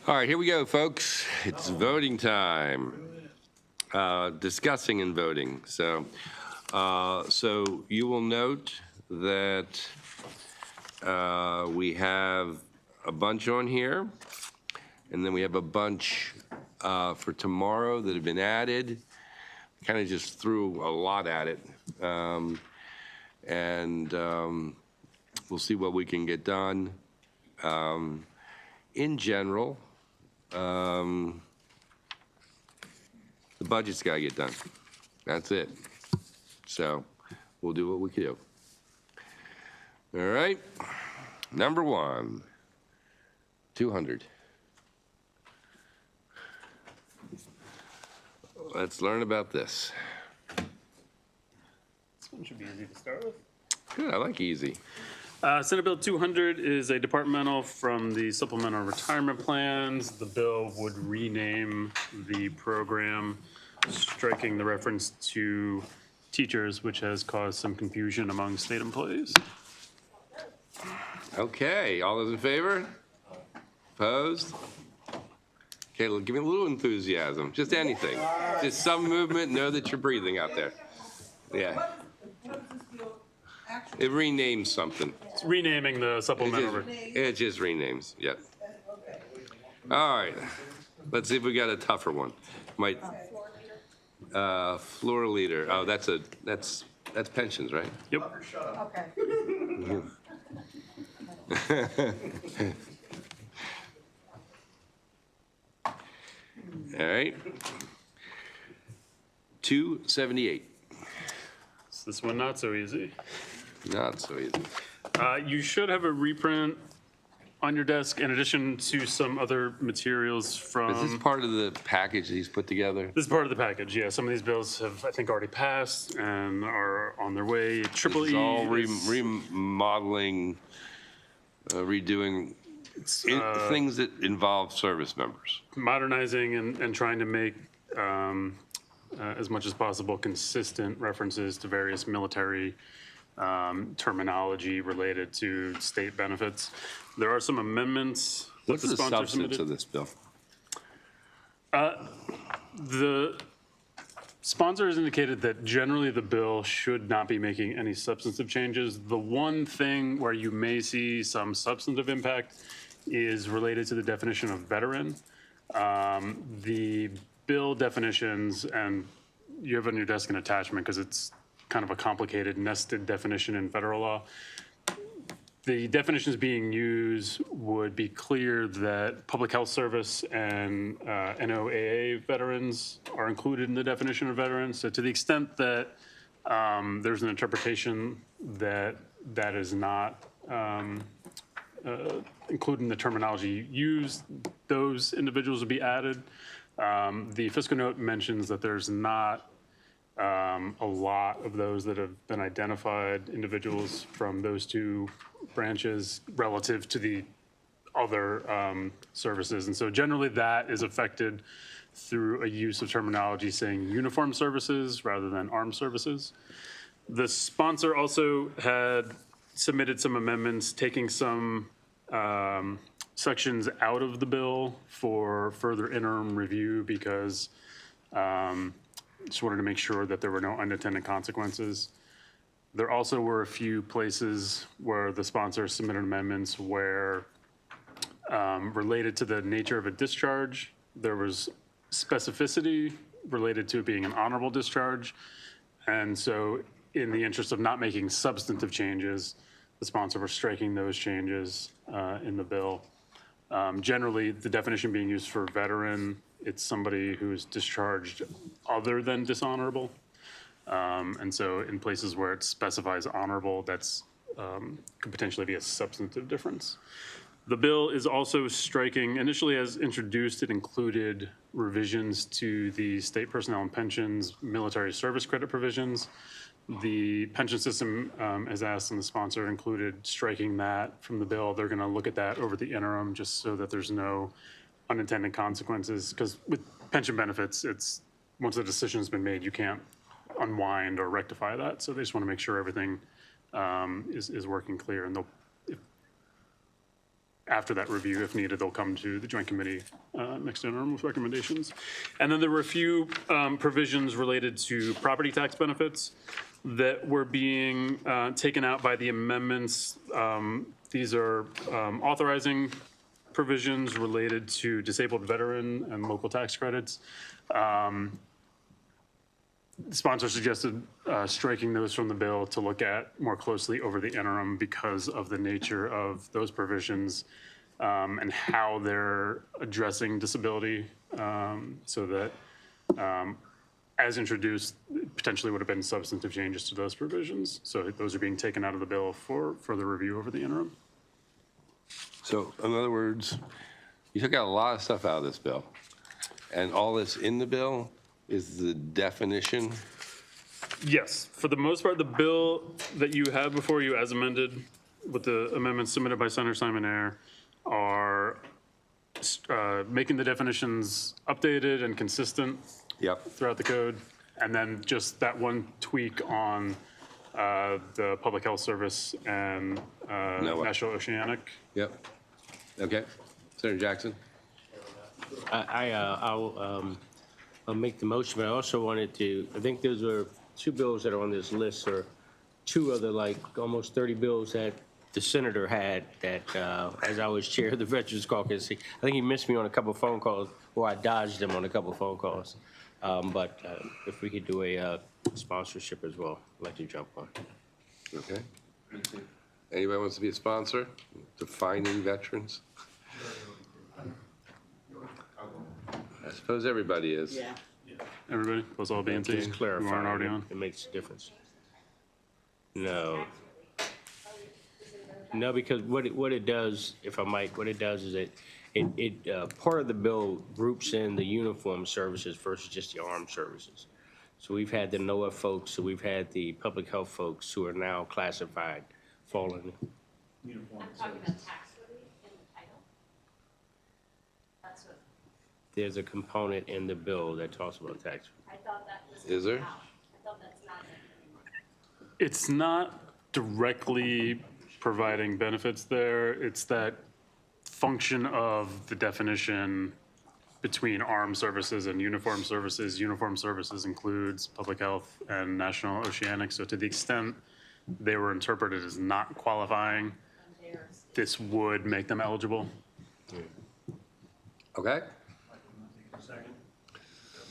All right, here we go, folks. It's voting time. Discussing and voting. So you will note that we have a bunch on here, and then we have a bunch for tomorrow that have been added. Kind of just threw a lot at it, and we'll see what we can get done. In general, the budget's got to get done. That's it. So we'll do what we can do. All right. Number one, 200. Let's learn about this. This one should be easy to start with. Good, I like easy. Senate Bill 200 is a departmental from the supplemental retirement plans. The bill would rename the program, striking the reference to teachers, which has caused some confusion among state employees. Okay, all those in favor? Opposed? Okay, give me a little enthusiasm, just anything. Just some movement, know that you're breathing out there. Yeah. It renames something. It's renaming the supplemental. It just renames, yep. All right, let's see if we got a tougher one. Might, floor leader, oh, that's pensions, right? Yep. Okay. All right. 278. So this one not so easy. Not so easy. You should have a reprint on your desk in addition to some other materials from. Is this part of the package that he's put together? This is part of the package, yeah. Some of these bills have, I think, already passed and are on their way. Triple It's E. all remodeling, redoing things that involve service members. Modernizing and trying to make, as much as possible, consistent references to various military terminology related to state benefits. There are some amendments that What's the the sponsor substance submitted. of this bill? The sponsor has indicated that generally the bill should not be making any substantive changes. The one thing where you may see some substantive impact is related to the definition of veteran. The bill definitions, and you have on your desk an attachment because it's kind of a complicated nested definition in federal law. The definitions being used would be clear that public health service and NOAA veterans are included in the definition of veterans. So to the extent that there's an interpretation that that is not including the terminology used, those individuals would be added. The fiscal note mentions that there's not a lot of those that have been identified, individuals from those two branches relative to the other services. And so generally that is affected through a use of terminology saying uniformed services rather than armed services. The sponsor also had submitted some amendments taking some sections out of the bill for further interim review because just wanted to make sure that there were no unintended consequences. There also were a few places where the sponsor submitted amendments where related to the nature of a discharge, there was specificity related to it being an honorable discharge. And so in the interest of not making substantive changes, the sponsor was striking those changes in the bill. Generally, the definition being used for veteran, it's somebody who's discharged other than dishonorable. And so in places where it specifies honorable, that's could potentially be a substantive difference. The bill is also striking, initially as introduced, it included revisions to the state personnel and pensions military service credit provisions. The pension system, as asked, and the sponsor included striking that from the bill. They're gonna look at that over the interim just so that there's no unintended consequences, because with pension benefits, it's once the decision's been made, you can't unwind or rectify that. So they just want to make sure everything is working clear. And they'll, after that review, if needed, they'll come to the joint committee next interim with recommendations. And then there were a few provisions related to property tax benefits that were being taken out by the amendments. These are authorizing provisions related to disabled veteran and local tax credits. The sponsor suggested striking those from the bill to look at more closely over the interim because of the nature of those provisions and how they're addressing disability, so that as introduced, potentially would have been substantive changes to those provisions. So those are being taken out of the bill for further review over the interim. So in other words, you took out a lot of stuff out of this bill, and all that's in the bill is the definition. Yes, for the most part, the bill that you have before you as amended with the amendments submitted by Senator Simon Ayer are making the definitions updated and consistent Yep. throughout the code. And then just that one tweak on the Public Health Service and National Oceanic. Yep. Okay. Senator Jackson? I'll make the motion, but I also wanted to, I think those are two bills that are on this list, or two other like almost 30 bills that the senator had that, as I was chair of the Veterans Caucus, I think he missed me on a couple of phone calls, or I dodged him on a couple of phone calls. But if we could do a sponsorship as well, I'd like to jump on. Okay. Anybody wants to be a sponsor? Defining veterans? I suppose everybody is. Yeah. Everybody, plus all B&T, Just who aren't already clarifying, on. it makes a difference. No. No, because what it does, if I might, what it does is part of the bill groups in the uniform services versus just the armed services. So we've had the NOAA folks, so we've had the public health folks who are now classified, falling. I'm talking about tax relief in the title. That's what, There's a component in the bill that talks about tax. I thought that was. Is there? I thought that's not it. It's not directly providing benefits there. It's that function of the definition between armed services and uniform services. Uniform services includes public health and national oceanic. So to the extent they were interpreted as not qualifying, this would make them eligible. Okay.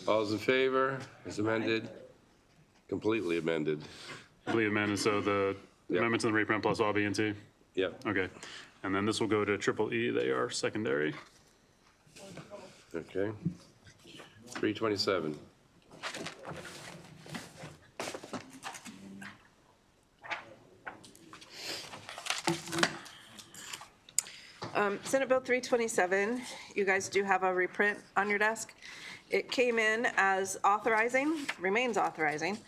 All those in favor, as amended? Completely amended. Completely amended, so the Yep. amendments in the reprint plus all B&T? Yep. Okay. And then this will go to triple E, they are secondary. Okay. 327. Senate Bill 327, you guys do have a reprint on your desk. It came in as authorizing, remains authorizing,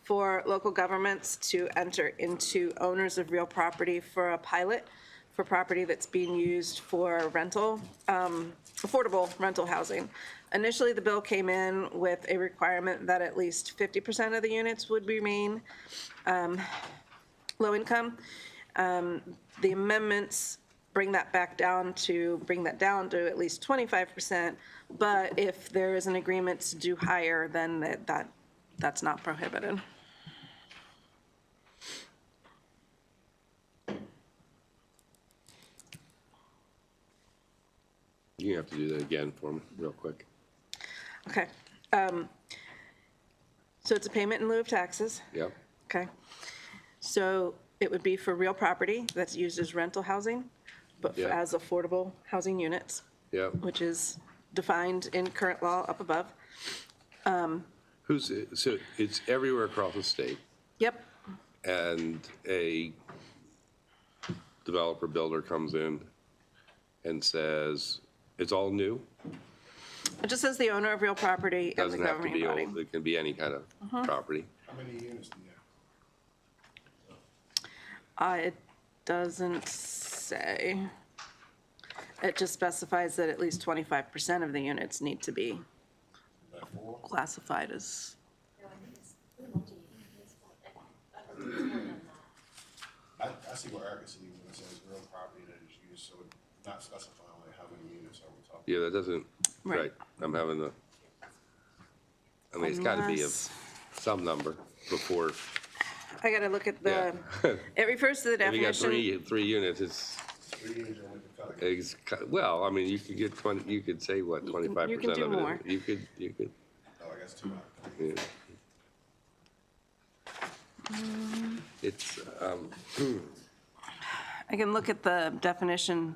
for local governments to enter into owners of real property for a pilot for property that's being used for rental, affordable rental housing. Initially, the bill came in with a requirement that at least 50% of the units would remain low income. The amendments bring that down to at least 25%. But if there is an agreement to do higher, then that's not prohibited. You have to do that again for me, real quick. Okay. So it's a payment in lieu of taxes. Yep. Okay. So it would be for real property that's used as rental housing, but Yeah. as affordable housing units, Yep. which is defined in current law up above. So it's everywhere across the state, Yep. and a developer builder comes in and says, it's all new? It just says the owner of real property and the Doesn't have to governing be body. old, it can be any kind of property. How many units do you have? It doesn't say. It just specifies that at least 25% of the units need to be About four? classified as, No, I think it's multi-units, I think it's more than that. I see what Erica sees when it says real property that is used, so not specifying like how many units are we talking? Yeah, that doesn't, Right. right, I'm having the, I mean, it's gotta be of Unless- some number before, I gotta look at the, yeah. it refers to the If you got definition. three units, it's, 3 units on the calculator. well, I mean, you could get 20, you could say, what, 25% you can do of it? more. You could, Oh, I guess 2 out of 3. yeah. It's, I can look at the definition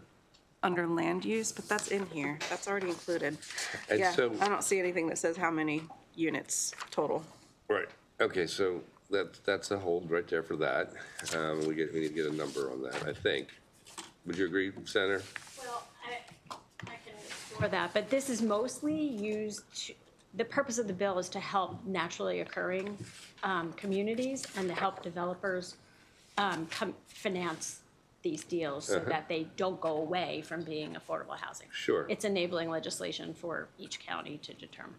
under land use, but that's in here. That's already included. And Yeah, so- I don't see anything that says how many units total. right, okay, so that's a hold right there for that. We need to get a number on that, I think. Would you agree, Senator? Well, I can explore that, but this is mostly used to, the purpose of the bill is to help naturally occurring communities and to help developers finance these deals so that they don't go away from being affordable housing. Sure. It's enabling legislation for each county to determine.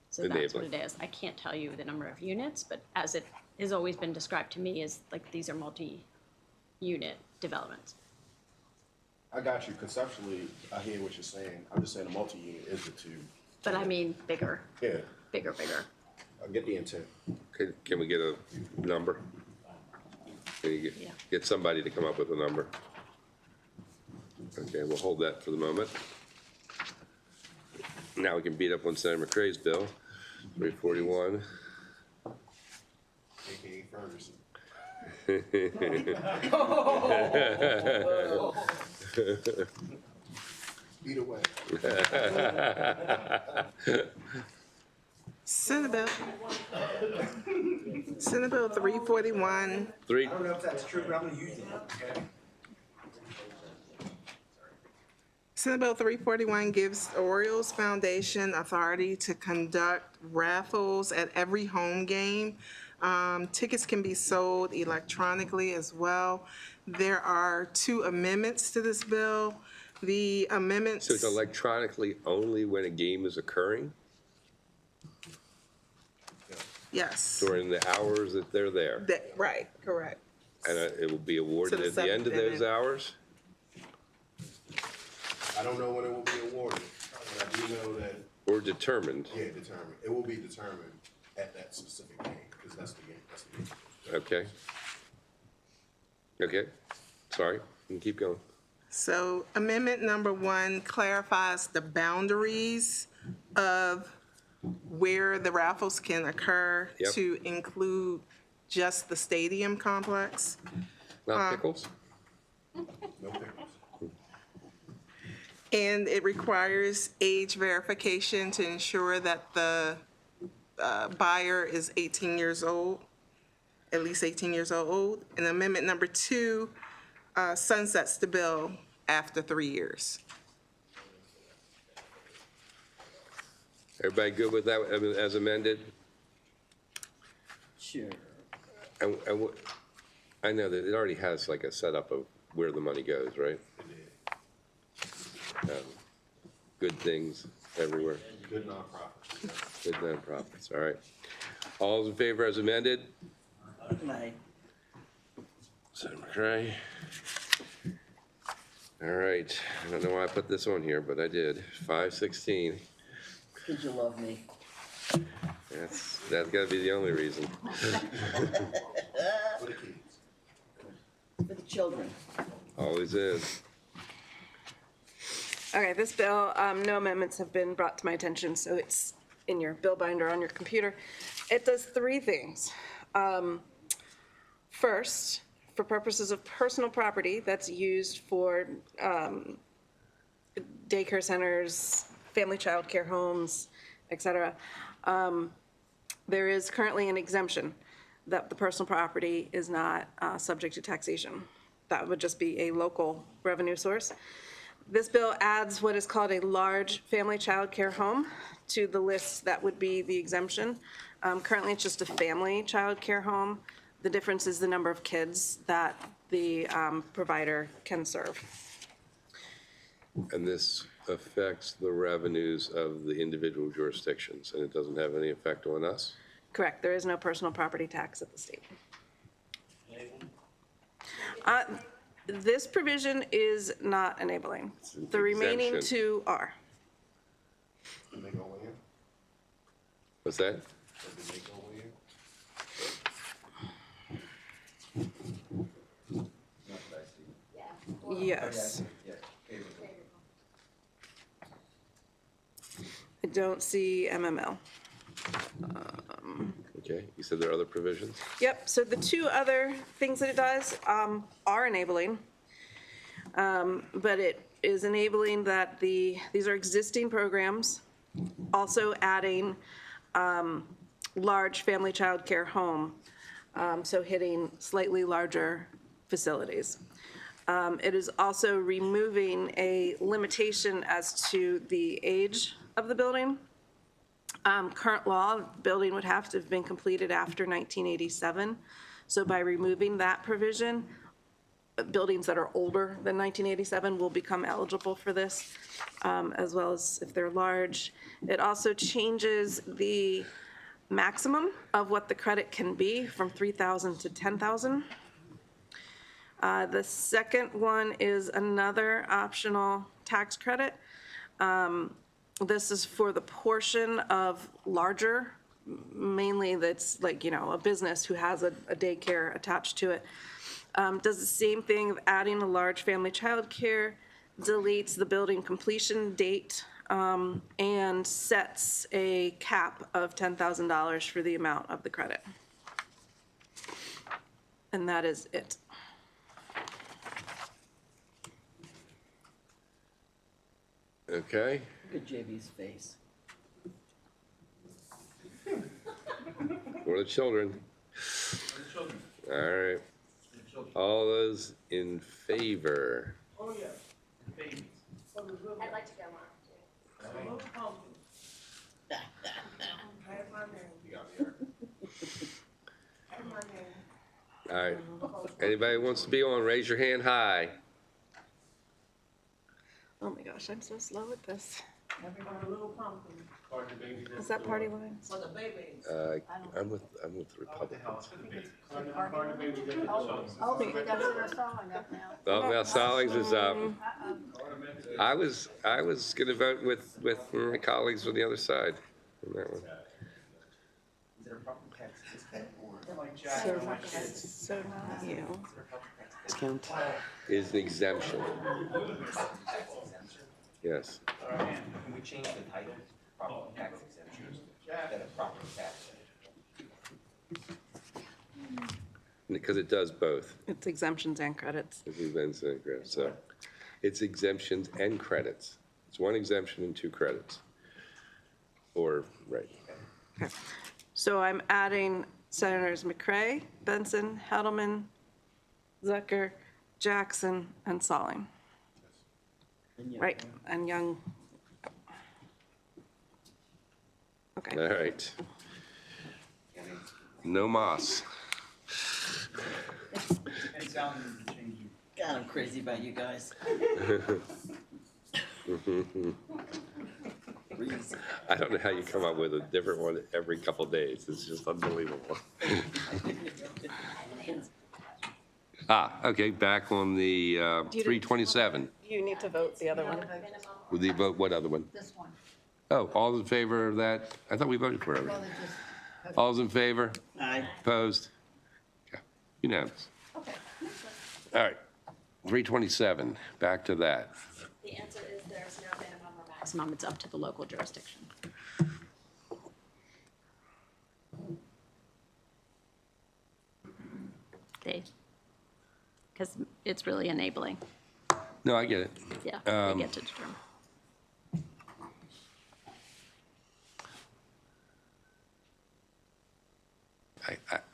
So that's what it Enabling. is. I can't tell you the number of units, but as it has always been described to me, is like these are multi-unit developments. I got you. Conceptually, I hear what you're saying. I'm just saying a multi-unit is the 2. But I mean, bigger, Yeah, bigger. I get the intent. Can we get a number? Can you Yeah. get somebody to come up with a number? Okay, we'll hold that for the moment. Now we can beat up on Senator McCrae's bill, 341. AKA Ferguson. Either way. Senate Bill 341, Three, I don't know if that's true, but I'm gonna use it, okay? Senate Bill 341 gives Orioles Foundation authority to conduct raffles at every home game. Tickets can be sold electronically as well. There are 2 amendments to this bill. The amendments. so it's electronically only when a game is occurring Yes. during the hours that they're there? Right, correct. And it will be awarded To the at the end of Seventh those Amendment. hours? I don't know when it will be awarded, but I do know that, Or determined? yeah, determined. It will be determined at that specific game, because that's the game, that's the game. Okay. Okay, sorry, you can keep going. So amendment number 1 clarifies the boundaries of where the raffles can occur Yep. to include just the stadium complex. Not pickles? No pickles. And it requires age verification to ensure that the buyer is 18 years old, at least 18 years old. And amendment number 2 sunsets the bill after 3 years. Everybody good with that as amended? Sure. I know that it already has like a setup of where the money goes, right? Good things everywhere, Good nonprofit. good nonprofits, all right. All those in favor as amended? Aye. Senator McCrae. All right, I don't know why I put this on here, but I did. 516, Because you love me. that's gotta be the only reason. For the kids. For the children. Always is. Okay, this bill, no amendments have been brought to my attention, so it's in your bill binder on your computer. It does 3 things. First, for purposes of personal property that's used for daycare centers, family child care homes, et cetera, there is currently an exemption that the personal property is not subject to taxation. That would just be a local revenue source. This bill adds what is called a large family child care home to the list that would be the exemption. Currently, it's just a family child care home. The difference is the number of kids that the provider can serve. And this affects the revenues of the individual jurisdictions, and it doesn't have any effect on us? Correct, there is no personal property tax at the state. This provision is not enabling. The remaining exemption. two are. Do they go in? What's that? Does they go in? Yes. I don't see MML. Okay, you said there are other provisions? Yep, so the two other things that it does are enabling. But it is enabling that these are existing programs, also adding large family child care home, so hitting slightly larger facilities. It is also removing a limitation as to the age of the building. Current law, the building would have to have been completed after 1987. So by removing that provision, buildings that are older than 1987 will become eligible for this, as well as if they're large. It also changes the maximum of what the credit can be from $3,000 to $10,000. The second one is another optional tax credit. This is for the portion of larger, mainly that's like, a business who has a daycare attached to it. Does the same thing of adding a large family childcare, deletes the building completion date, and sets a cap of $10,000 for the amount of the credit. And that is it. Okay, Look at JV's face. for the children. All right. All those in favor? Oh, yeah. Babies. I'd like to go on, too. All right. Anybody wants to be on, raise your hand high. Oh my gosh, I'm so slow at this. Everybody, little pumpkin. Is that party lines? For the babies. I'm with the Republicans. Oh, we got another song up now. Well, now Stallings is up. I was gonna vote with my colleagues on the other side on that one. So not you. Is an exemption. Yes. Can we change the title, property tax exemptions, instead of property tax? Because it does both. It's exemptions and credits. It's exemptions and credits. So it's exemptions and credits. It's one exemption and two credits. Or, right. So I'm adding Senators McCray, Benson, Hedelman, Zucker, Jackson, and Salling. Right, and Young. Okay. All right. No Moss. God, I'm crazy about you guys. I don't know how you come up with a different one every couple days. It's just unbelievable. Okay, back on the 327. You need to vote the other one. Would you vote what other one? This one. Oh, all in favor of that? I thought we voted for everything. Well, it just, All's in favor? Aye. Opposed? Okay, unanimous. okay. All right, 327, back to that. The answer is there's no minimum or maximum, it's up to the local jurisdiction. Because it's really enabling, No, I get it. yeah, they get to determine.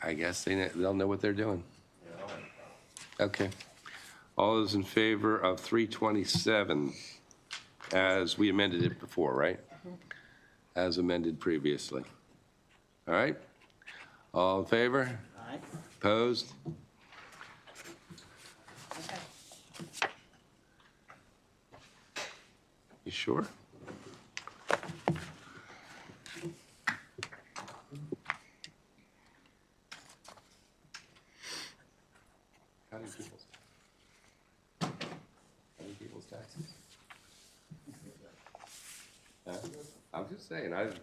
I guess they'll know what they're doing. Okay. All those in favor of 327, as we amended it before, right? As amended previously. All right? All in favor? Aye. Opposed? You sure? How do people? was just saying, all right,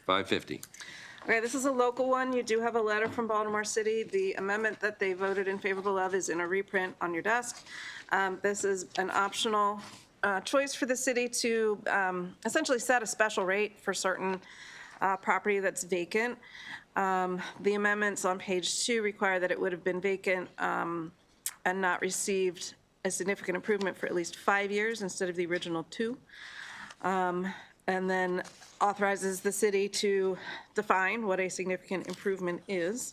550. Okay, this is a local one. You do have a letter from Baltimore City. The amendment that they voted in favorable of is in a reprint on your desk. This is an optional choice for the city to essentially set a special rate for certain property that's vacant. The amendments on page 2 require that it would have been vacant and not received a significant improvement for at least 5 years instead of the original 2. And then authorizes the city to define what a significant improvement is.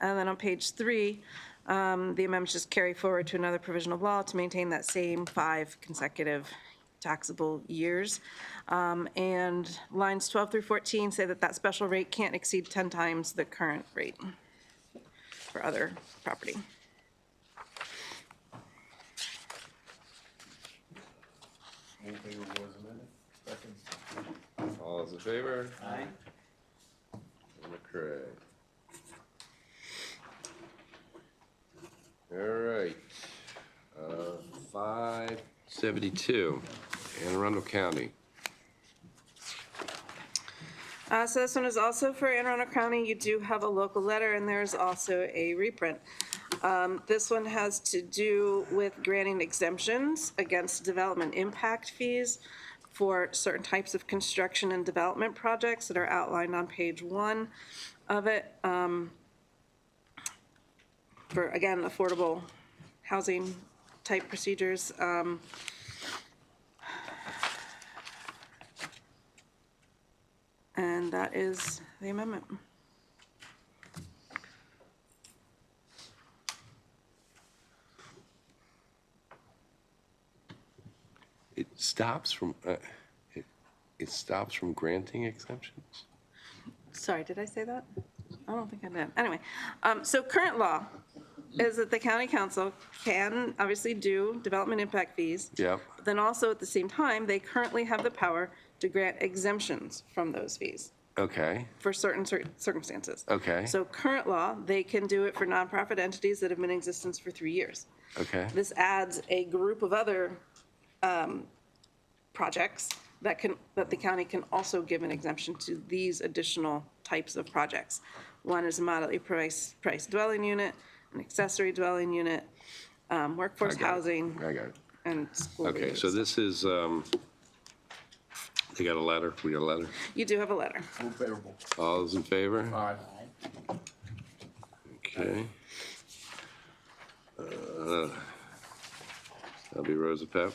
And then on page 3, the amendments just carry forward to another provision of law to maintain that same 5 consecutive taxable years. And lines 12 through 14 say that that special rate can't exceed 10 times the current rate for other property. All those in favor? Aye. McCray. All right. 572, Anne Arundel County. So this one is also for Anne Arundel County. You do have a local letter, and there's also a reprint. This one has to do with granting exemptions against development impact fees for certain types of construction and development projects that are outlined on page 1 of it. For, again, affordable housing type procedures. And that is the amendment. It stops from, it stops from granting exemptions? Sorry, did I say that? I don't think I did. Anyway, so current law is that the county council can obviously do development impact fees. Yep. But then also at the same time, they currently have the power to grant exemptions from those fees Okay, for certain circumstances. okay, So current law, they can do it for nonprofit entities that have been in existence for 3 years. okay, This adds a group of other projects that the county can also give an exemption to these additional types of projects. One is a moderately priced dwelling unit, an accessory dwelling unit, workforce I got it. housing, I got it. and school. Okay, so reuse. this is, they got a letter, we got a letter. You do have a letter. Move favorable. All those in favor? Aye. Okay. That'll be Rosa Pep.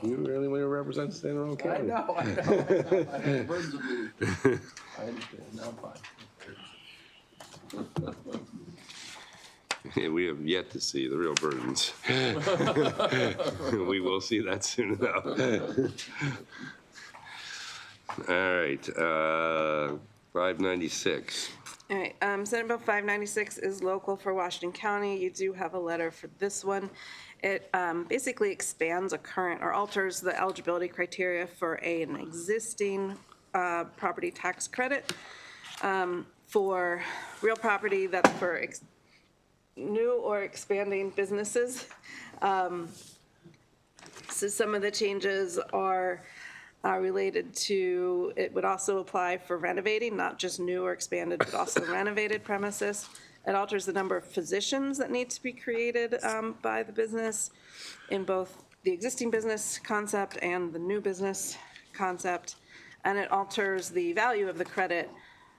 You really want to represent San Ramon County? I know. Birds of me. I understand, now I'm fine. Yeah, we have yet to see the real burdens. We will see that soon enough. All right, 596. All right, Senate Bill 596 is local for Washington County. You do have a letter for this one. It basically expands a current or alters the eligibility criteria for an existing property tax credit for real property that's for new or expanding businesses. So some of the changes are related to, it would also apply for renovating, not just new or expanded, but also renovated premises. It alters the number of positions that need to be created by the business in both the existing business concept and the new business concept. And it alters the value of the credit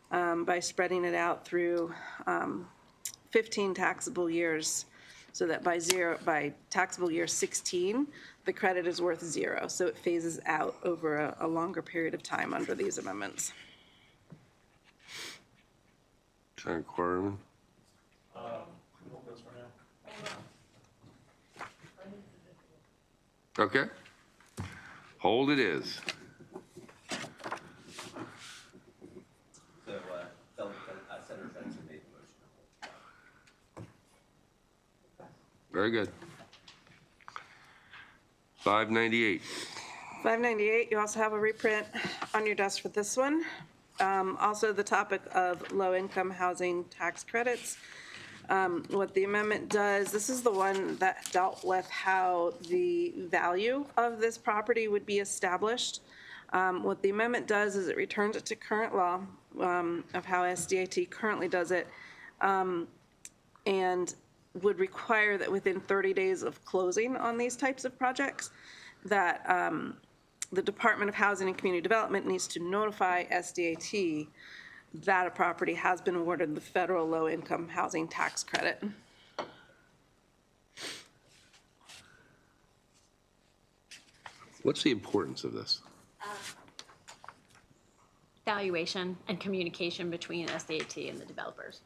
by spreading it out through 15 taxable years, so that by taxable year 16, the credit is worth 0. So it phases out over a longer period of time under these amendments. Senator Corrigan. Okay. Hold it is. So, Senator Benson made the motion. Very good. 598. 598, you also have a reprint on your desk for this one. Also, the topic of low-income housing tax credits. What the amendment does, this is the one that dealt with how the value of this property would be established. What the amendment does is it returns it to current law of how SDAT currently does it, and would require that within 30 days of closing on these types of projects, that the Department of Housing and Community Development needs to notify SDAT that a property has been awarded the federal low-income housing tax credit. What's the importance of this? Valuation and communication between SDAT and the developers.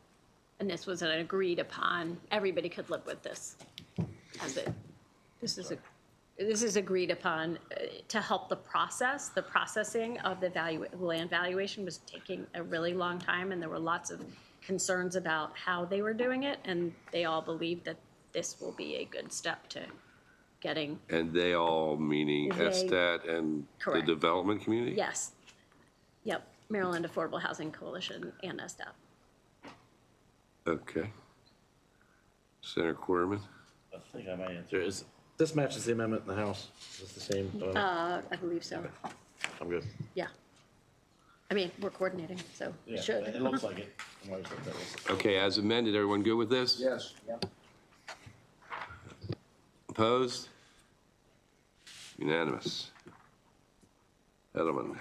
And this was an agreed upon, everybody could live with this. This is agreed upon to help the processing of the land valuation was taking a really long time, and there were lots of concerns about how they were doing it, and they all believed that this will be a good step to getting. And they all, meaning They- SDAT and the Correct. development community? Yes. Yep, Maryland Affordable Housing Coalition and SDAP. Okay. Senator Quarterman? I think I might answer. Is this matches the amendment in the House? Is it the same? I believe so, I'm good. yeah. I mean, we're coordinating, so we Yeah, should. it looks like it. from what I looked at it. Okay, as amended, everyone good with this? Yes. Opposed? Unanimous. Edelman.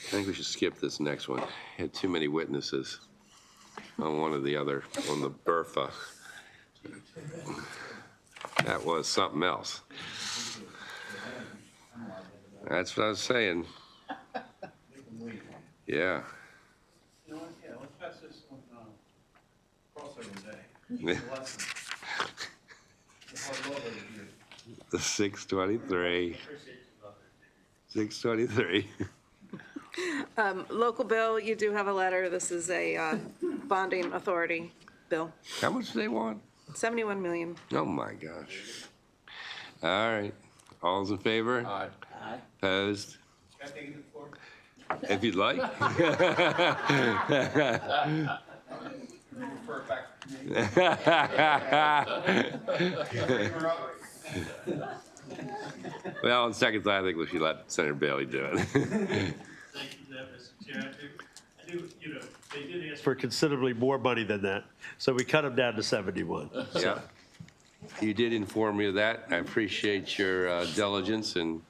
I think we should skip this next one. Had too many witnesses on one or the other, on the BRFA. That was something else. That's what I was saying. Yeah. You know what, yeah, let's pass this on, crossover day. Lesson. The hard law that we do. The 623. 623. Local bill, you do have a letter. This is a bonding authority bill. How much do they want? 71 million. Oh, my gosh. All right. All's in favor? Aye. Opposed? Can I take it to the floor? If you'd like. Refer it back to me. Well, on second thought, I think we should let Senator Bailey do it. Thank you for that, Mr. Chair. I do, you know, they did ask For considerably more money than that, so we cut them down to 71. Yeah. You did inform me of that. I appreciate your diligence and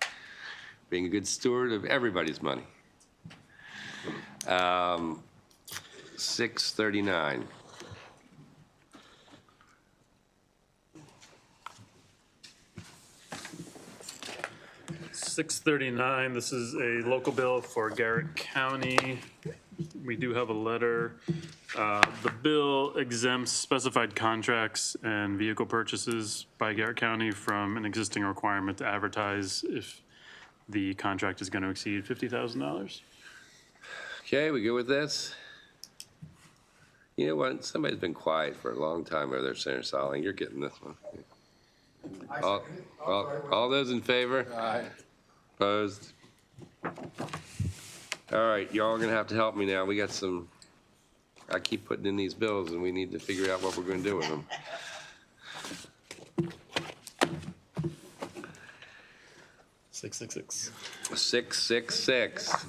being a good steward of everybody's money. 639. $639, this is a local bill for Garrett County. We do have a letter. The bill exempts specified contracts and vehicle purchases by Garrett County from an existing requirement to advertise if the contract is going to exceed $50,000. Okay, we good with this? You know what? Somebody's been quiet for a long time over there, Senator Solling. You're getting this one. All those in favor? Aye. Opposed? All right, y'all are gonna have to help me now. We got some, I keep putting in these bills and we need to figure out what we're gonna do with them. Six. 666.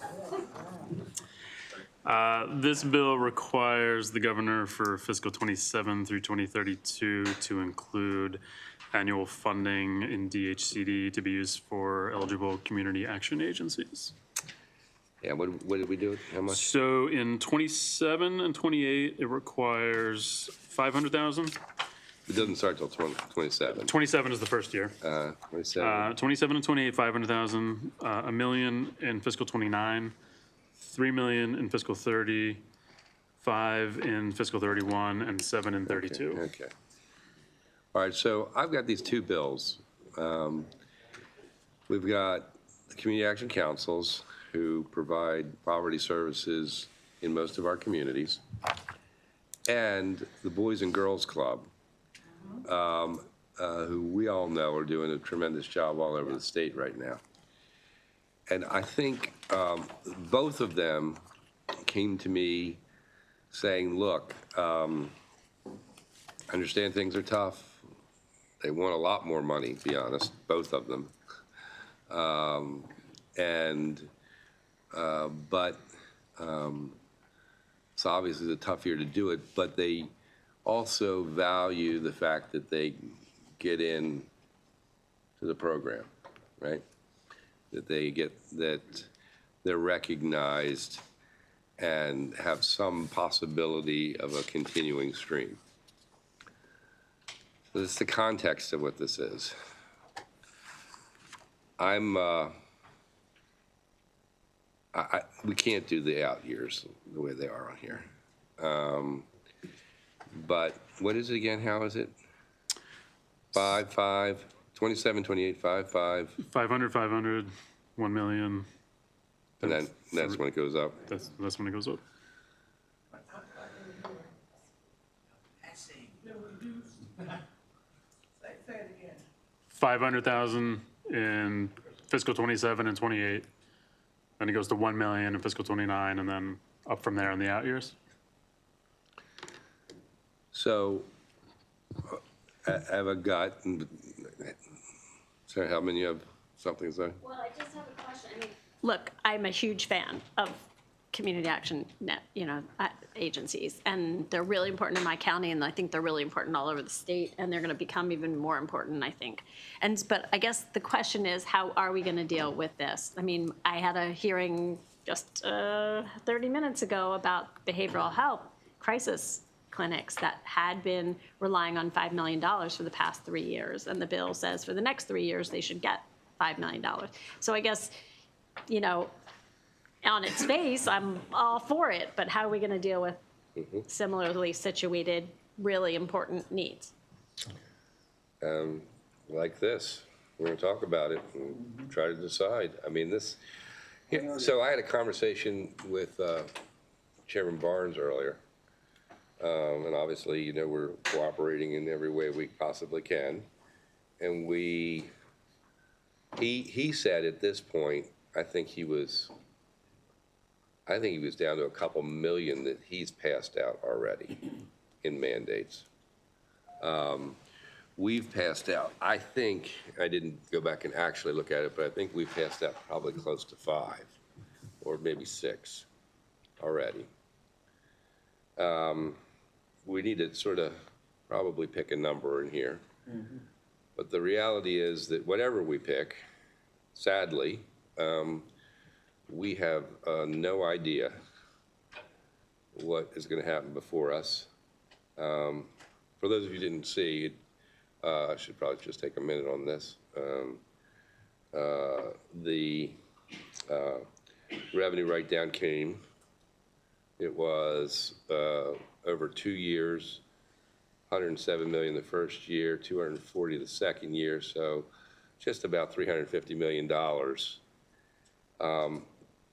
This bill requires the governor for fiscal '27 through 2032 to include annual funding in DHCD to be used for eligible community action agencies. Yeah, what did we do? How much? So in '27 and '28, it requires 500,000. It doesn't start till 2027. 27 is the first year. 27. 27 and 28, 500,000, $1 million in fiscal '29, $3 million in fiscal '30, 5 in fiscal '31, and 7 in '32. Okay. All right, so I've got these two bills. We've got the community action councils who provide poverty services in most of our communities, and the Boys and Girls Club. who we all know are doing a tremendous job all over the state right now. And I think both of them came to me saying, look, I understand things are tough. They want a lot more money, to be honest, both of them. But it's obviously a tough year to do it, but they also value the fact that they get in to the program, right? That they're recognized and have some possibility of a continuing stream. So this is the context of what this is. We can't do the out years the way they are on here. But what is it again? How is it? 5, 5, 27, 28, 5, 5. 500, 500, 1 million. And then that's when it goes up. That's when it goes up. Say it again. 500,000 in fiscal 27 and 28. Then it goes to 1 million in fiscal 29, and then up from there in the out years. So I have a gut. Sarah Hellman, you have something to say? Well, I just have a question. I mean, look, I'm a huge fan of community action agencies, and they're really important in my county, and I think they're really important all over the state, and they're going to become even more important, I think. But I guess the question is, how are we going to deal with this? I mean, I had a hearing just 30 minutes ago about behavioral health crisis clinics that had been relying on $5 million for the past 3 years, and the bill says for the next 3 years they should get $5 million. So I guess, on its face, I'm all for it, but how are we going to deal with similarly situated, really important needs? Like this. We're going to talk about it and try to decide. I mean, this. Yeah, so I had a conversation with Chairman Barnes earlier. And obviously, we're cooperating in every way we possibly can. And he said at this point, I think he was down to a couple million that he's passed out already in mandates. We've passed out, I think, I didn't go back and actually look at it, but I think we've passed out probably close to 5 or maybe 6 already. We need to sort of probably pick a number in here. But the reality is that whatever we pick, sadly, we have no idea what is going to happen before us. For those of you who didn't see, I should probably just take a minute on this. The revenue write-down came. It was over 2 years, 107 million the first year, 240 the second year, so just about $350 million.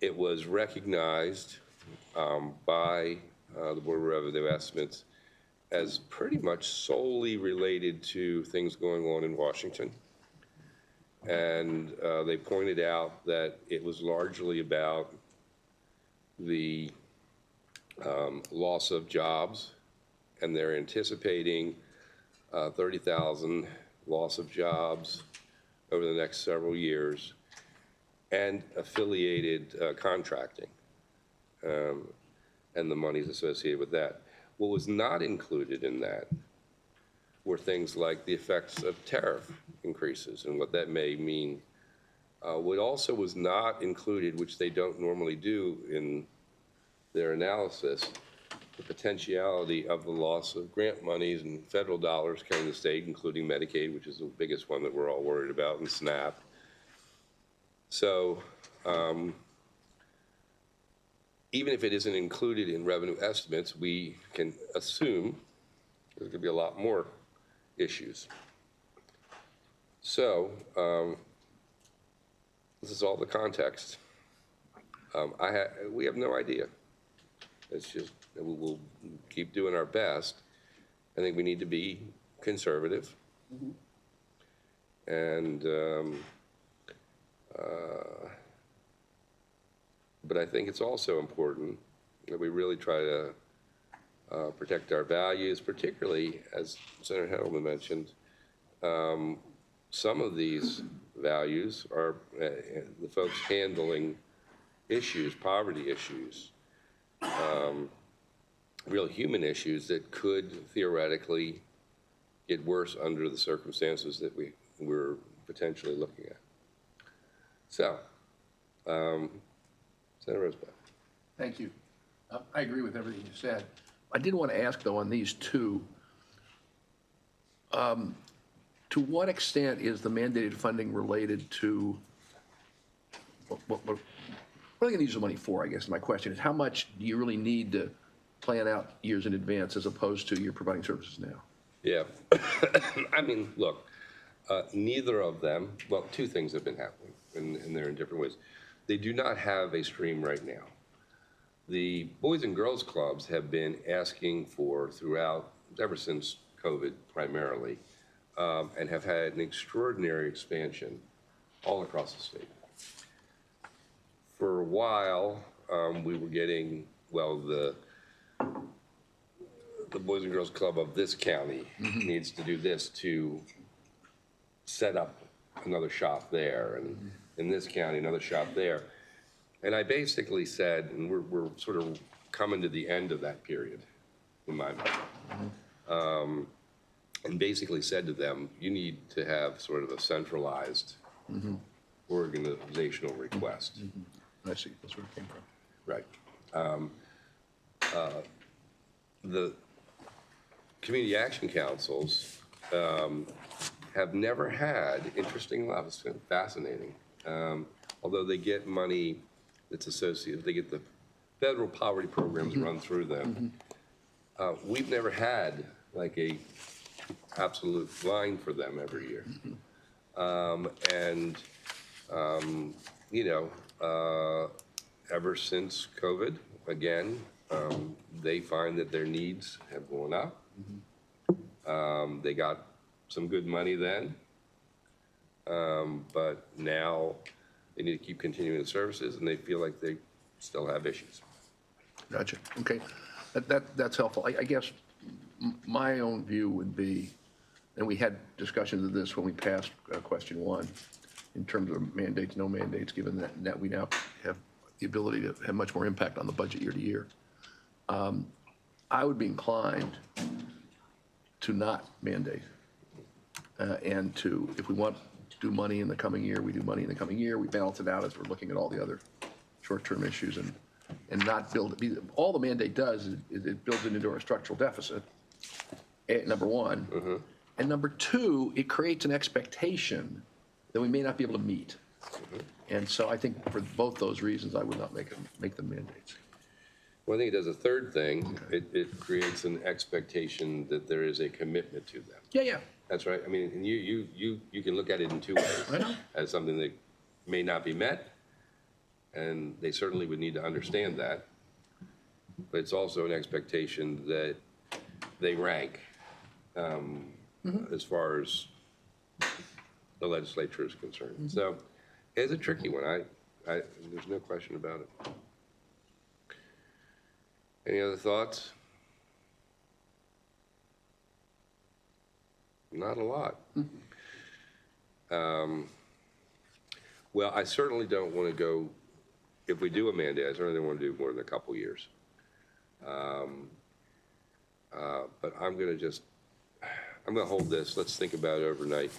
It was recognized by the Board of Revenue Estimates as pretty much solely related to things going on in Washington. And they pointed out that it was largely about the loss of jobs, and they're anticipating 30,000 loss of jobs over the next several years, and affiliated contracting and the monies associated with that. What was not included in that were things like the effects of tariff increases and what that may mean. What also was not included, which they don't normally do in their analysis, the potentiality of the loss of grant monies and federal dollars coming to the state, including Medicaid, which is the biggest one that we're all worried about, and SNAP. So even if it isn't included in revenue estimates, we can assume there's going to be a lot more issues. So this is all the context. We have no idea. It's just, we'll keep doing our best. I think we need to be conservative. And, but I think it's also important that we really try to protect our values, particularly, as Senator Hedelman mentioned, some of these values are the folks handling issues, poverty issues, real human issues that could theoretically get worse under the circumstances that we're potentially looking at. So, Senator Rosebach. Thank you. I agree with everything you said. I did want to ask, though, on these two, to what extent is the mandated funding related to, what are they going to use the money for, I guess my question is, how much do you really need to plan out years in advance as opposed to you're providing services now? Yeah. I mean, look, neither of them, well, two things have been happening, and they're in different ways. They do not have a stream right now. The Boys and Girls Clubs have been asking for throughout, ever since COVID primarily, and have had an extraordinary expansion all across the state. For a while, we were getting, well, the Boys and Girls Club of this county needs to do this to set up another shop there, and in this county, another shop there. And I basically said, and we're sort of coming to the end of that period, in my mind, and basically said to them, you need to have sort of a centralized organizational request. I see, that's where it came from. Right. The community action councils have never had, interesting enough, it's fascinating, although they get money that's associated, they get the federal poverty programs run through them. We've never had like a absolute line for them every year. You know, ever since COVID, again, they find that their needs have gone up. They got some good money then, but now they need to keep continuing the services, and they feel like they still have issues. Gotcha, okay. That's helpful. I guess my own view would be, and we had discussions of this when we passed question 1, in terms of mandates, no mandates, given that we now have the ability to have much more impact on the budget year to year. I would be inclined to not mandate, and to, if we want to do money in the coming year, we do money in the coming year. We balance it out as we're looking at all the other short-term issues, and not build it. All the mandate does is it builds it into our structural deficit, number one. And number two, it creates an expectation that we may not be able to meet. And so I think for both those reasons, I would not make them mandates. Well, I think it does a third thing. It creates an expectation that there is a commitment to them. Yeah. That's right. I mean, and you can look at it in two ways. I know. As something that may not be met, and they certainly would need to understand that. But it's also an expectation that they rank as far as the legislature is concerned. So it's a tricky one. There's no question about it. Any other thoughts? Not a lot. Well, I certainly don't want to go, if we do a mandate, I certainly don't want to do more than a couple years. But I'm going to hold this. Let's think about it overnight.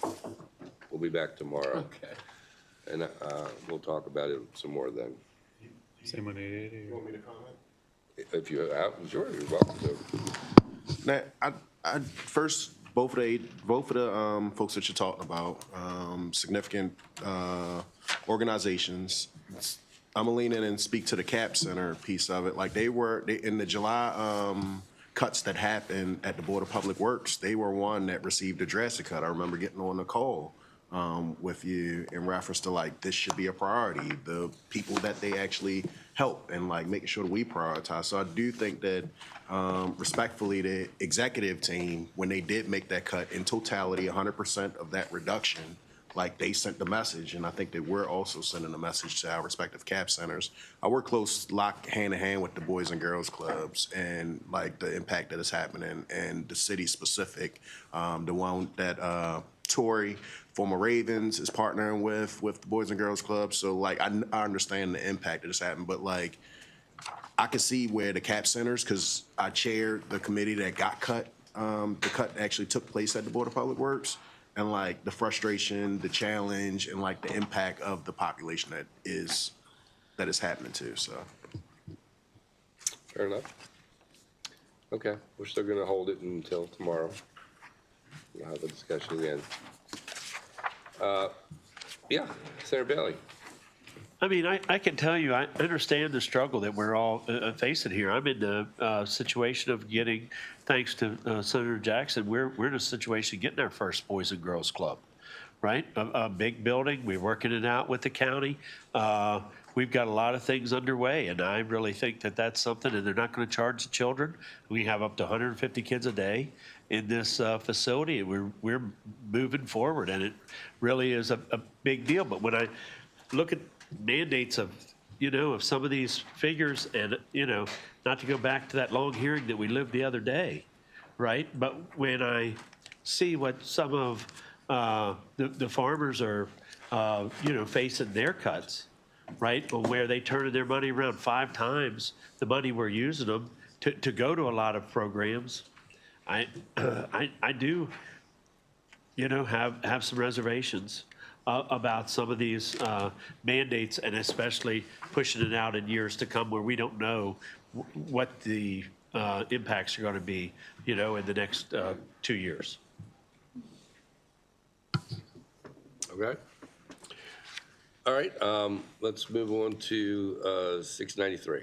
We'll be back tomorrow. Okay. And we'll talk about it some more then. Same on 880. You want me to comment? If you're out, sure, you're welcome to. Now, I first, both of the folks that you're talking about, significant organizations. I'm gonna lean in and speak to the CAP Center piece of it. Like they in the July cuts that happened at the Board of Public Works, they were one that received a drastic cut. I remember getting on the call with you in reference to like this should be a priority, the people that they actually help, and like making sure that we prioritize. So I do think that respectfully, the executive team, when they did make that cut in totality, 100% of that reduction like they sent the message, and I think that we're also sending a message to our respective CAP centers. I work close, lock hand in hand with the Boys and Girls Clubs and like the impact that is happening and the city specific. The one that Tori, former Ravens, is partnering with the Boys and Girls Club. So like I understand the impact that has happened, but like I can see where the CAP centers, because I chaired the committee that got cut. The cut actually took place at the Board of Public Works, and like the frustration, the challenge, and like the impact of the population that is happening to. So Fair enough. Okay, we're still gonna hold it until tomorrow. We'll have the discussion again. Yeah, Senator Bailey. I mean, I can tell you, I understand the struggle that we're all facing here. I'm in the situation of getting, thanks to Senator Jackson, we're in a situation of getting our first Boys and Girls Club, right? A big building. We're working it out with the county. We've got a lot of things underway, and I really think that that's something, and they're not going to charge the children. We have up to 150 kids a day in this facility, and we're moving forward, and it really is a big deal. But when I look at mandates of, of some of these figures, and, not to go back to that long hearing that we lived the other day, right? But when I see what some of the farmers are, facing their cuts, right? But where they turn their money around 5 times the money we're using them to go to a lot of programs, I do, have some reservations about some of these mandates, and especially pushing it out in years to come where we don't know what the impacts are going to be, in the next 2 years. Okay. All right, let's move on to 693.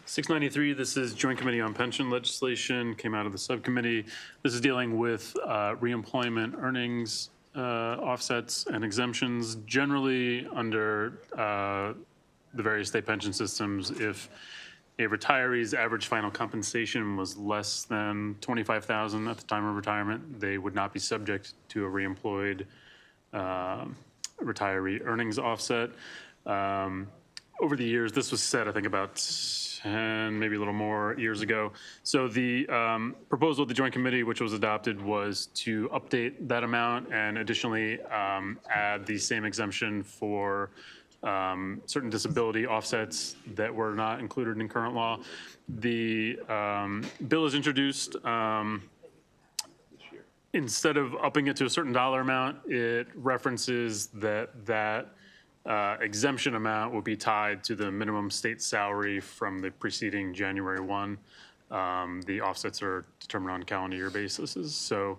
693, this is Joint Committee on Pension legislation, came out of the subcommittee. This is dealing with reemployment earnings offsets and exemptions. Generally, under the various state pension systems, if a retiree's average final compensation was less than $25,000 at the time of retirement, they would not be subject to a reemployed retiree earnings offset. Over the years, this was set, I think, about 10, maybe a little more years ago. So the proposal of the Joint Committee, which was adopted, was to update that amount and additionally add the same exemption for certain disability offsets that were not included in current law. The bill is introduced. Instead of upping it to a certain dollar amount, it references that exemption amount will be tied to the minimum state salary from the preceding January 1. The offsets are determined on calendar year basis. So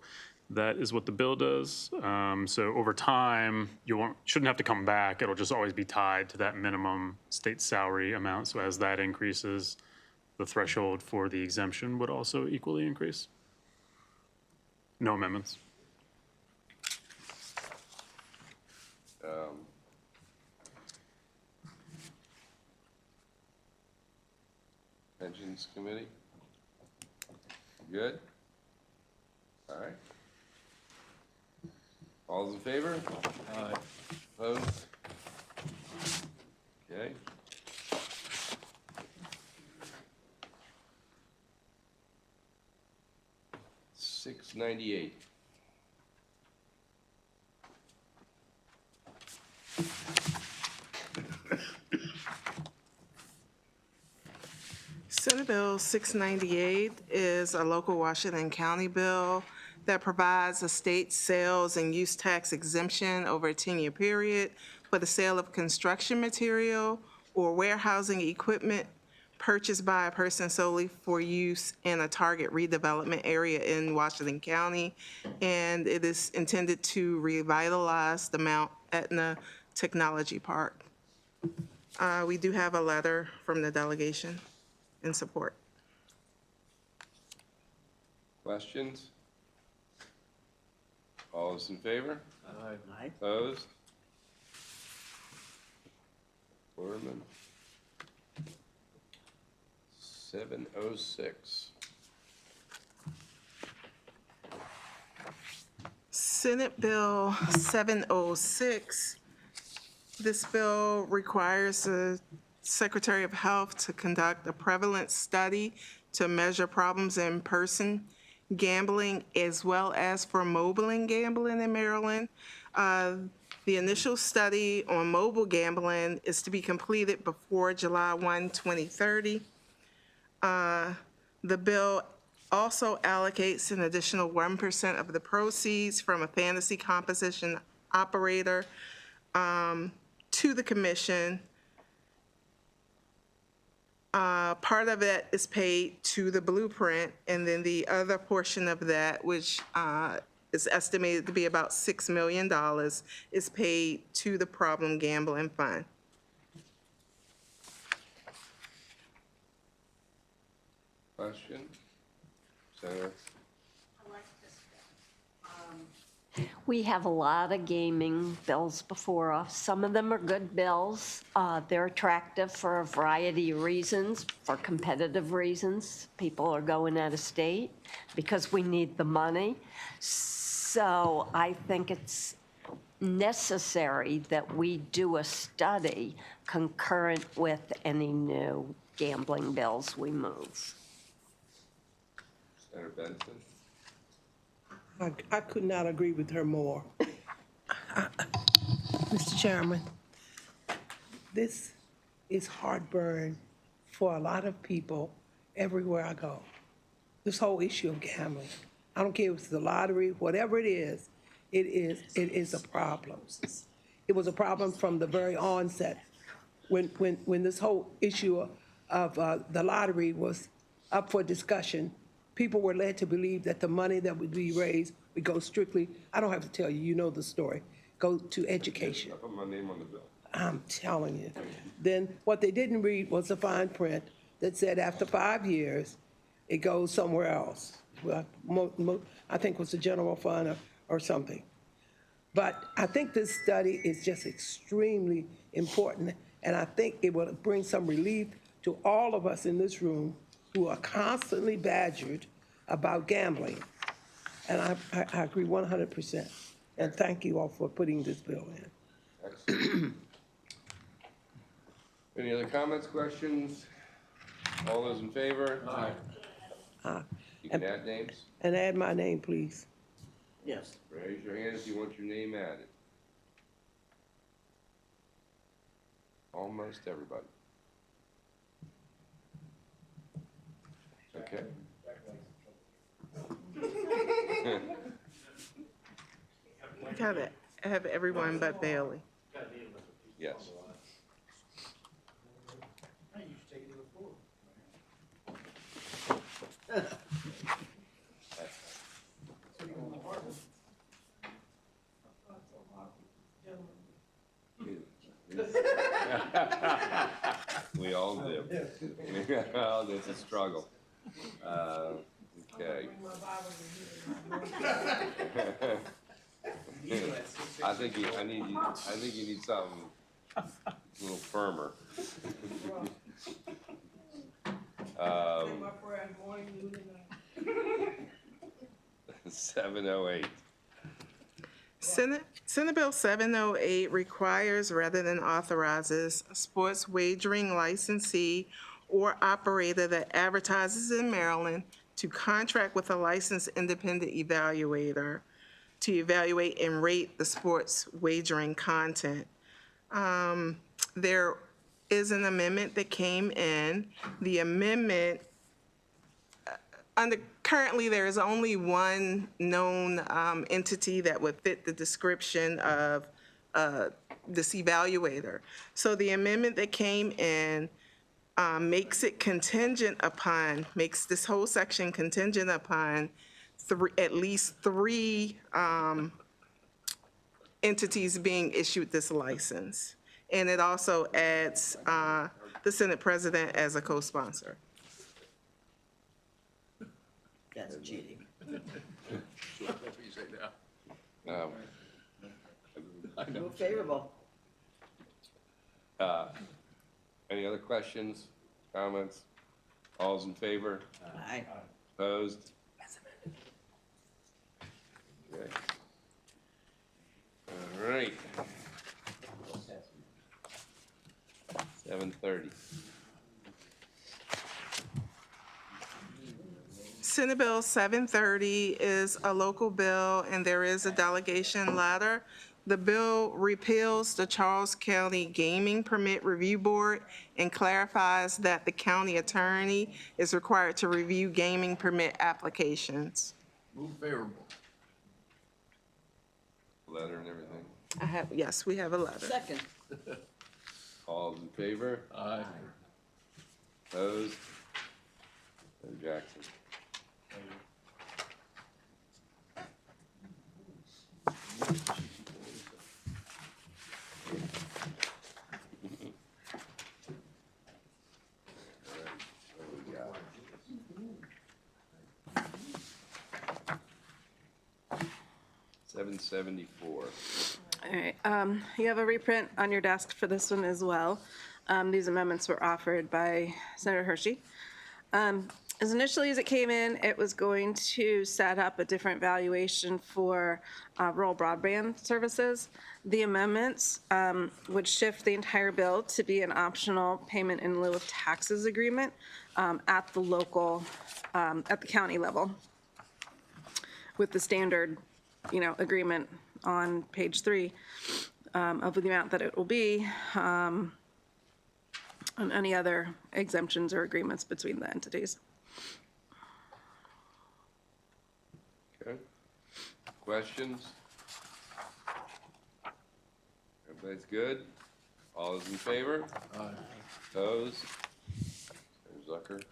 that is what the bill does. So over time, shouldn't have to come back. It'll just always be tied to that minimum state salary amount. So as that increases, the threshold for the exemption would also equally increase. No amendments. Pensions Committee? Good? All right. All those in favor? Aye. Opposed? Okay. $698. Senate Bill 698 is a local Washington County bill that provides a state sales and use tax exemption over a 10-year period for the sale of construction material or warehousing equipment purchased by a person solely for use in a target redevelopment area in Washington County. And it is intended to revitalize the Mount Etna Technology Park. We do have a letter from the delegation in support. Questions? All those in favor? Aye. Opposed? Foreman. 706. Senate Bill 706. This bill requires the Secretary of Health to conduct a prevalence study to measure problems in person gambling as well as for mobile gambling in Maryland. The initial study on mobile gambling is to be completed before July 1, 2030. The bill also allocates an additional 1% of the proceeds from a fantasy composition operator to the commission. Part of it is paid to the blueprint, and then the other portion of that, which is estimated to be about $6 million, is paid to the Problem Gambling Fund. Question? Senator? We have a lot of gaming bills before us. Some of them are good bills. They're attractive for a variety of reasons, for competitive reasons. People are going out of state because we need the money. So I think it's necessary that we do a study concurrent with any new gambling bills we move. Senator Benson? I could not agree with her more. Mr. Chairman, this is heartburn for a lot of people everywhere I go. This whole issue of gambling. I don't care if it's the lottery, whatever it is a problem. It was a problem from the very onset when this whole issue of the lottery was up for discussion. People were led to believe that the money that would be raised would go strictly, I don't have to tell you, you know the story, go to education. I put my name on the bill. I'm telling you. Then what they didn't read was the fine print that said after 5 years, it goes somewhere else. Well, I think it was the general fund or something. But I think this study is just extremely important, and I think it will bring some relief to all of us in this room who are constantly badgered about gambling. And I agree 100%. And thank you all for putting this bill in. Excellent. Any other comments, questions? All those in favor? Aye. You can add names. And add my name, please. Yes. Raise your hand if you want your name added. Almost everybody. Okay. I have everyone but Bailey. Yes. We all do. It's a struggle. Okay. I think you need something a little firmer. 708. Senate Bill 708 requires rather than authorizes a sports wagering licensee or operator that advertises in Maryland to contract with a licensed independent evaluator to evaluate and rate the sports wagering content. There is an amendment that came in. The amendment, currently there is only one known entity that would fit the description of this evaluator. So the amendment that came in makes it contingent upon, makes this whole section contingent upon at least three entities being issued this license. And it also adds the Senate President as a co-sponsor. That's cheating. Move favorable. Any other questions, comments? All's in favor? Aye. Opposed? Okay. All right. 7:30. Senate Bill 730 is a local bill, and there is a delegation letter. The bill repeals the Charles County Gaming Permit Review Board and clarifies that the county attorney is required to review gaming permit applications. Move favorable. Letter and everything. Yes, we have a letter. Second. All in favor? Aye. Opposed? Senator Jackson. What we got? 774. All right, you have a reprint on your desk for this one as well. These amendments were offered by Senator Hershey. As initially as it came in, it was going to set up a different valuation for rural broadband services. The amendments would shift the entire bill to be an optional payment in lieu of taxes agreement at the local, at the county level, with the standard, agreement on page 3 of the amount that it will be, and any other exemptions or agreements between the entities. Okay. Questions? Everybody's good? All is in favor? Aye. Opposed? Senator Zucker.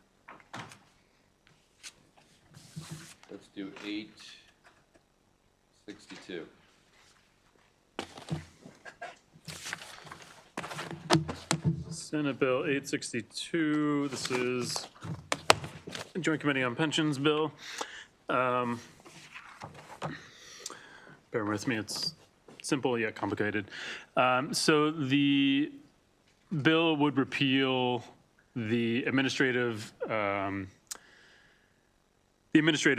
Let's do 862. Senate Bill 862, this is a Joint Committee on Pensions bill. Bear with me, it's simple yet complicated. So the bill would repeal the administrative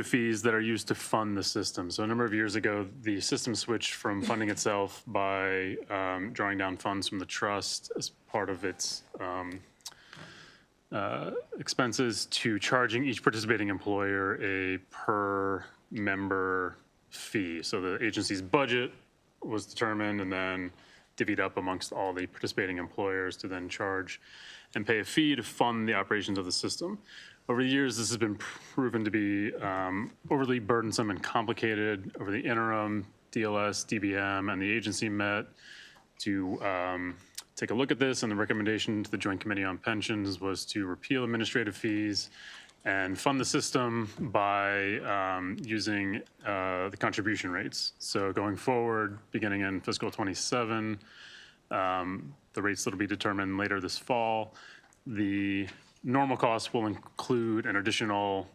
fees that are used to fund the system. So a number of years ago, the system switched from funding itself by drawing down funds from the trust as part of its expenses to charging each participating employer a per member fee. So the agency's budget was determined and then divvied up amongst all the participating employers to then charge and pay a fee to fund the operations of the system. Over the years, this has been proven to be overly burdensome and complicated. Over the interim, DLS, DBM, and the agency met to take a look at this, and the recommendation to the Joint Committee on Pensions was to repeal administrative fees and fund the system by using the contribution rates. So going forward, beginning in fiscal '27, the rates that will be determined later this fall, the normal costs will include an additional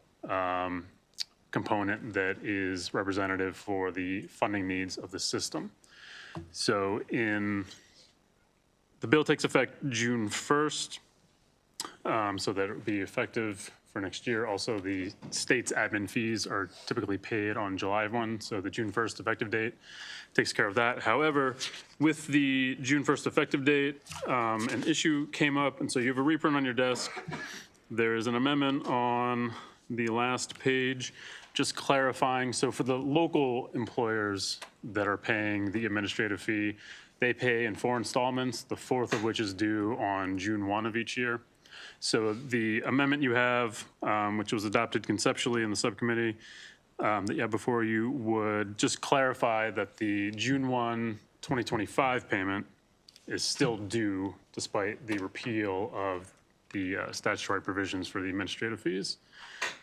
component that is representative for the funding needs of the system. So the bill takes effect June 1st, so that it would be effective for next year. Also, the state's admin fees are typically paid on July 1, so the June 1st effective date takes care of that. However, with the June 1st effective date, an issue came up, and so you have a reprint on your desk. There's an amendment on the last page, just clarifying. So for the local employers that are paying the administrative fee, they pay in 4 installments, the 4th of which is due on June 1 of each year. So the amendment you have, which was adopted conceptually in the subcommittee that you have before you, would just clarify that the June 1, 2025 payment is still due despite the repeal of the statutory provisions for the administrative fees.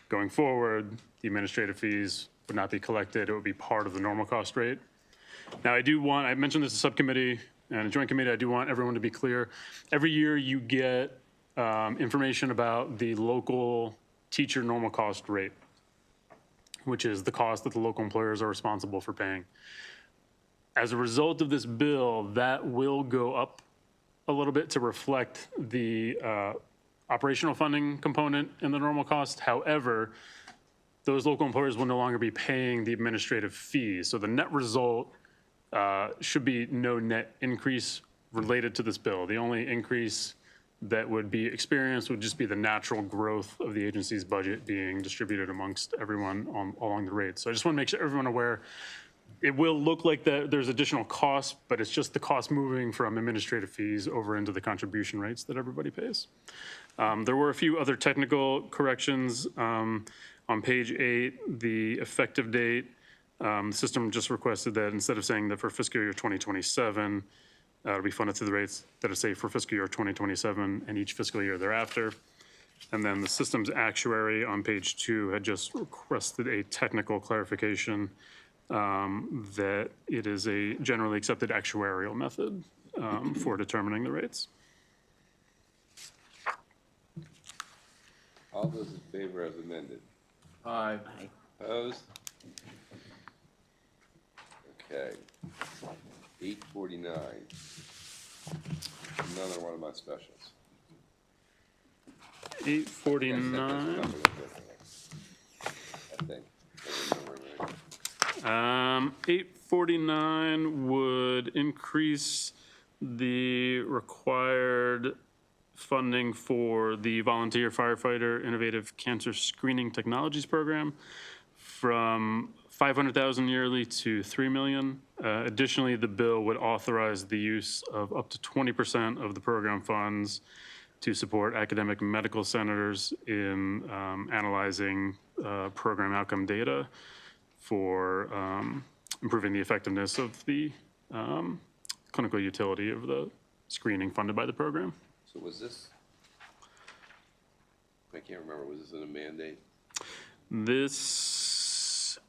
Going forward, the administrative fees would not be collected. It would be part of the normal cost rate. Now, I mentioned this in subcommittee and a joint committee, I do want everyone to be clear. Every year you get information about the local teacher normal cost rate, which is the cost that the local employers are responsible for paying. As a result of this bill, that will go up a little bit to reflect the operational funding component in the normal cost. However, those local employers will no longer be paying the administrative fees. So the net result should be no net increase related to this bill. The only increase that would be experienced would just be the natural growth of the agency's budget being distributed amongst everyone along the rates. So I just want to make sure everyone aware, it will look like there's additional costs, but it's just the cost moving from administrative fees over into the contribution rates that everybody pays. There were a few other technical corrections. On page 8, the effective date, the system just requested that instead of saying that for fiscal year 2027, it'll be funded through the rates that it say for fiscal year 2027 and each fiscal year thereafter. And then the system's actuary on page 2 had just requested a technical clarification that it is a generally accepted actuarial method for determining the rates. All those in favor as amended? Aye. Opposed? Okay. 849. Another one of my specials. 849. I think. 849 would increase the required funding for the Volunteer Firefighter Innovative Cancer Screening Technologies Program from $500,000 yearly to $3 million. Additionally, the bill would authorize the use of up to 20% of the program funds to support academic medical centers in analyzing program outcome data for improving the effectiveness of the clinical utility of the screening funded by the program. So was this, I can't remember, was this in a mandate? This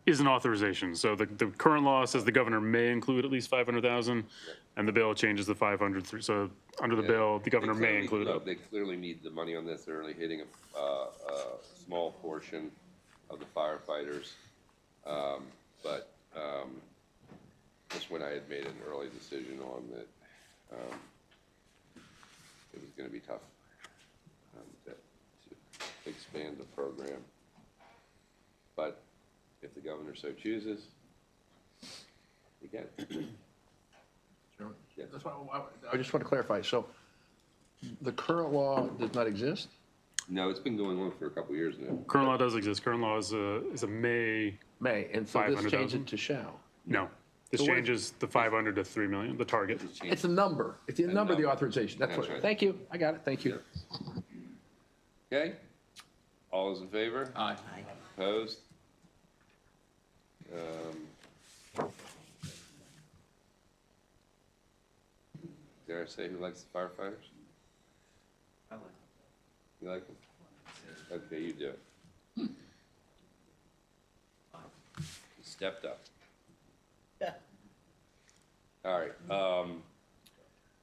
is an authorization. So the current law says the governor may include at least 500,000, and the bill changes the 500. So under the bill, the governor may include it. They clearly need the money on this. They're only hitting a small portion of the firefighters. But just when I had made an early decision on that, it was going to be tough to expand the program. But if the governor so chooses, he can. Sure. Yes. That's why I just want to clarify. So the current law does not exist? No, it's been going on for a couple of years now. Current law does exist. Current law is a May. May, and so this 500,000. changes it to shall. No, this So what- changes the 500 to 3 million, the target. It's a number. It's the number of the number. authorization. That's That's what, right. thank you. I got it. Thank you. Okay? All those in favor? Aye. Opposed? Dare I say who likes the firefighters? I like You like them? Okay, you do it. You stepped up. Yeah. All right,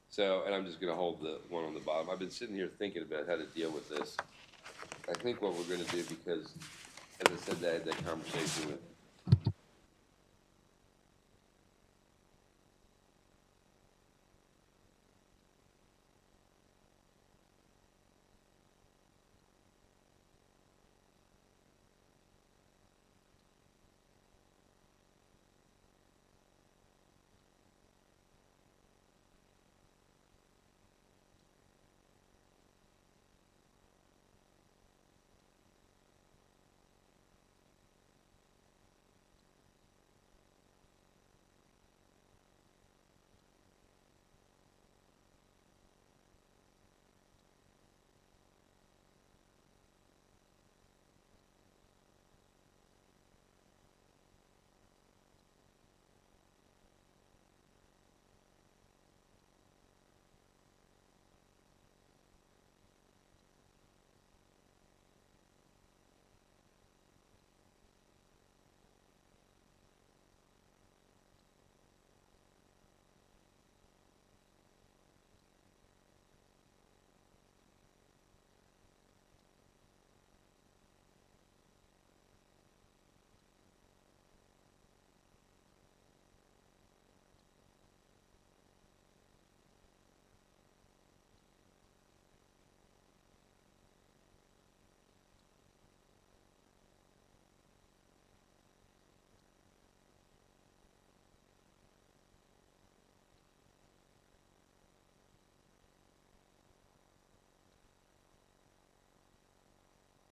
so, and I'm just gonna hold the one on the bottom. I've been sitting here thinking about how to deal with this. I think what we're gonna do, because, as I said, I had that conversation with